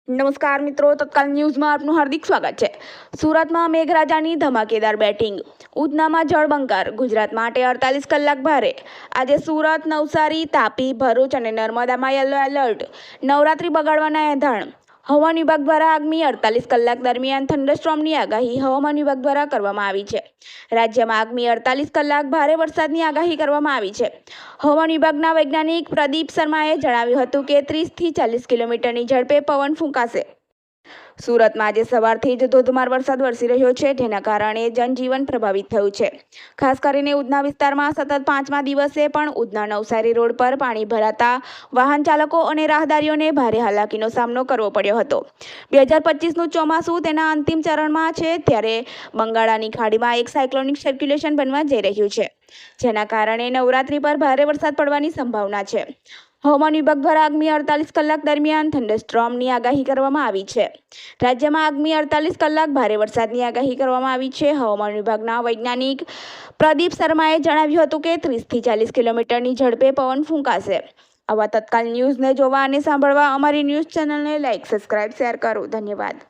નમસ્કાર મિત્રો, તત્કાલ ન્યૂઝમાં આપનું હાર્દિક સ્વાગત છે। સુરતમાં મેઘરાજાની ધમાકેદાર બેટિંગ, ઉધનામાં જળબંબાકાર, ગુજરાત માટે 48 કલાક ભારે। આજે સુરત, નવસારી, તાપી, ભરૂચ અને નર્મદામાં યલો એલર્ટ, નવરાત્રી બગાડવાના એંધાણ। હવામાન વિભાગ દ્વારા આગામી 48 કલાક દરમિયાન થંડરસ્ટોર્મની આગાહી હવામાન વિભાગ દ્વારા કરવામાં આવી છે। રાજ્યમાં આગામી 48 કલાક ભારે વરસાદની આગાહી કરવામાં આવી છે। હવામાન વિભાગના વૈજ્ઞાનિક પ્રદીપ શર્માએ જણાવ્યું હતું કે 30 થી 40 કિલોમીટરની ઝડપે પવન ફૂંકાશે। સુરતમાં આજે સવારથી જ ધોધમાર વરસાદ વરસી રહ્યો છે, જેના કારણે જનજીવન પ્રભાવિત થયું છે। ખાસ કરીને ઉધના વિસ્તારમાં સતત 5મા દિવસે પણ ઉધના નવસારી રોડ પર પાણી ભરાતા વાહન ચાલકો અને રાહદારીઓને ભારે હાલાકીનો સામનો કરવો પડ્યો હતો। 2025નું ચોમાસું તેના અંતિમ ચરણમાં છે, ત્યારે બંગાળાની ખાડીમાં એક સાયક્લોનિક સર્ક્યુલેશન બનવા જઈ રહ્યું છે, જેના કારણે નવરાત્રી પર ભારે વરસાદ પડવાની સંભાવના છે। હવામાન વિભાગ દ્વારા આગામી 48 કલાક દરમિયાન થંડરસ્ટોર્મની આગાહી કરવામાં આવી છે। રાજ્યમાં આગામી 48 કલાક ભારે વરસાદની આગાહી કરવામાં આવી છે। હવામાન વિભાગના વૈજ્ઞાનિક પ્રદીપ શર્માએ જણાવ્યું હતું કે 30 થી 40 કિલોમીટરની ઝડપે પવન ફૂંકાશે। આવા તત્કાલ ન્યૂઝને જોવા અને સાંભળવા અમારી ન્યૂઝ ચેનલને લાઇક, સબસ્ક્રાઇબ, શેર કરો। ધન્યવાદ।